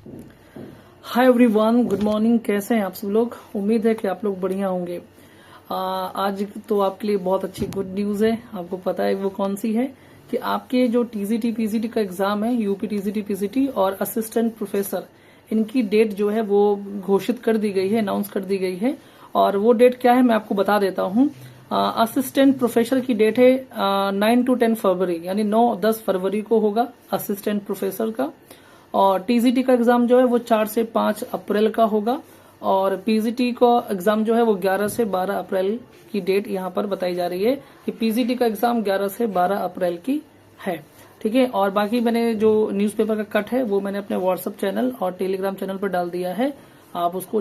Hi everyone, good morning. कैसे हैं आप सब लोग? उम्मीद है कि आप लोग बढ़िया होंगे। आज तो आपके लिए बहुत अच्छी गुड न्यूज है। आपको पता है वो कौन सी है? कि आपके जो टीजीटी पीजीटी का एग्जाम है, यूपी टीजीटी पीजीटी और असिस्टेंट प्रोफेसर, इनकी डेट जो है वो घोषित कर दी गई है, अनाउंस कर दी गई है। और वो डेट क्या है मैं आपको बता देता हूँ। असिस्टेंट प्रोफेसर की डेट है 9 to 10 फरवरी, यानी 9-10 फरवरी को होगा असिस्टेंट प्रोफेसर का। और टीजीटी का एग्जाम जो है वो 4 से 5 अप्रैल का होगा। और पीजीटी का एग्जाम जो है वो 11 से 12 अप्रैल की डेट यहाँ पर बताई जा रही है कि पीजीटी का एग्जाम 11 से 12 अप्रैल की है। ठीक है। और बाकी मैंने जो न्यूज़पेपर का कट है वो मैंने अपने व्हाट्सएप चैनल और टेलीग्राम चैनल पर डाल दिया है। आप उसको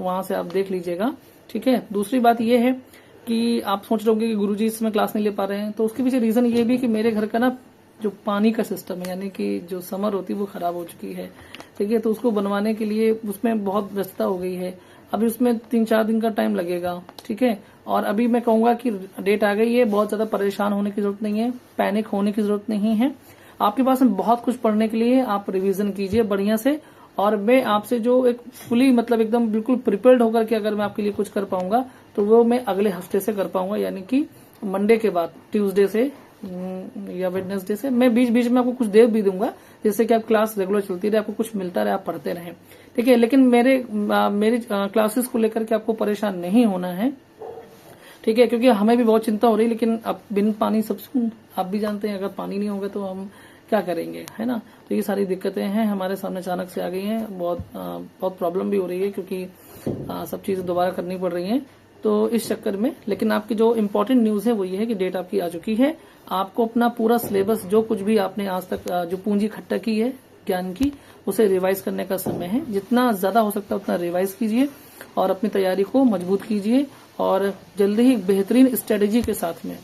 वहां से आप देख लीजिएगा। ठीक है। दूसरी बात ये है कि आप सोच रहे होंगे कि गुरुजी इस समय क्लास नहीं ले पा रहे हैं, तो उसके पीछे रीजन ये भी कि मेरे घर का ना जो पानी का सिस्टम है, यानी कि जो समर होती है वो खराब हो चुकी है। ठीक है। तो उसको बनवाने के लिए उसमें बहुत व्यस्तता हो गई है। अभी उसमें 3-4 दिन का टाइम लगेगा। ठीक है। और अभी मैं कहूंगा कि डेट आ गई है, बहुत ज्यादा परेशान होने की जरूरत नहीं है, पैनिक होने की जरूरत नहीं है। आपके पास में बहुत कुछ पढ़ने के लिए, आप रिवीजन कीजिए बढ़िया से। और मैं आपसे जो एक फुली मतलब एकदम बिल्कुल प्रिपेयर्ड होकर के अगर मैं आपके लिए कुछ कर पाऊंगा तो वो मैं अगले हफ्ते से कर पाऊंगा, यानी कि मंडे के बाद, ट्यूसडे से या वेडनेसडे से। मैं बीच बीच में आपको कुछ दे भी दूंगा जिससे कि आप क्लास रेगुलर चलती रहे, आपको कुछ मिलता रहे, आप पढ़ते रहें। ठीक है। लेकिन मेरी क्लासेस को लेकर के आपको परेशान नहीं होना है। ठीक है। क्योंकि हमें भी बहुत चिंता हो रही है, लेकिन अब बिन पानी सब आप भी जानते हैं, अगर पानी नहीं होगा तो हम क्या करेंगे, है ना। तो ये सारी दिक्कतें हैं हमारे सामने अचानक से आ गई हैं। बहुत प्रॉब्लम भी हो रही है क्योंकि सब चीजें दोबारा करनी पड़ रही हैं। तो इस चक्कर में, लेकिन आपकी जो इम्पोर्टेंट न्यूज है वो ये है कि डेट आपकी आ चुकी है। आपको अपना पूरा सिलेबस, जो कुछ भी आपने आज तक जो पूंजी इकट्ठा की है ज्ञान की, उसे रिवाइज करने का समय है। जितना ज्यादा हो सकता है उतना रिवाइज कीजिए और अपनी तैयारी को मजबूत कीजिए, और जल्दी ही बेहतरीन स्ट्रेटेजी के साथ में।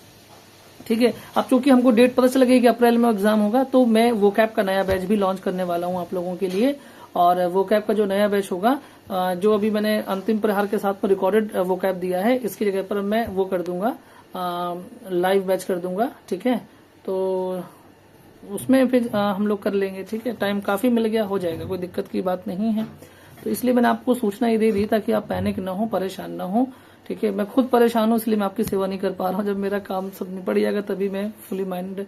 ठीक है। अब चूंकि हमको डेट पता चल गई कि अप्रैल में एग्जाम होगा, तो मैं वोकैब का नया बैच भी लॉन्च करने वाला हूं आप लोगों के लिए। और वोकैब का जो नया बैच होगा, जो अभी मैंने अंतिम प्रहार के साथ में रिकॉर्डेड वोकैब दिया है, इसकी जगह पर मैं वो कर दूंगा, लाइव बैच कर दूंगा। ठीक है। तो उसमें फिर हम लोग कर लेंगे। ठीक है। टाइम काफी मिल गया, हो जाएगा, कोई दिक्कत की बात नहीं है। तो इसलिए मैंने आपको सूचना ही दे दी ताकि आप पैनिक न हो, परेशान न हो। ठीक है। मैं खुद परेशान हूँ, इसलिए मैं आपकी सेवा नहीं कर पा रहा हूँ। जब मेरा काम सब निपट जाएगा तभी मैं फुली माइंड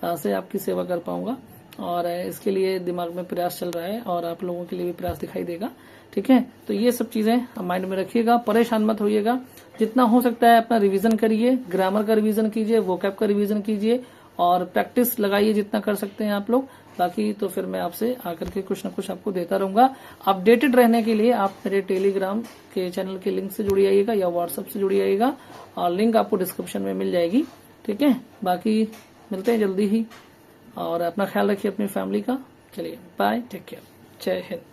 से आपकी सेवा कर पाऊंगा। और इसके लिए दिमाग में प्रयास चल रहा है और आप लोगों के लिए भी प्रयास दिखाई देगा। ठीक है। तो ये सब चीजें माइंड में रखिएगा, परेशान मत होइएगा। जितना हो सकता है अपना रिवीजन करिए, ग्रामर का रिवीजन कीजिए, वोकैब का रिवीजन कीजिए और प्रैक्टिस लगाइए जितना कर सकते हैं आप लोग। बाकी तो फिर मैं आपसे आकर के कुछ न कुछ आपको देता रहूंगा। अपडेटेड रहने के लिए आप मेरे टेलीग्राम के चैनल के लिंक से जुड़ी आइएगा या व्हाट्सएप से जुड़ी आइएगा, और लिंक आपको डिस्क्रिप्शन में मिल जाएगी। ठीक है। बाकी मिलते हैं जल्दी ही, और अपना ख्याल रखिए अपनी फैमिली का। चलिए बाय, टेक केयर, जय हिंद।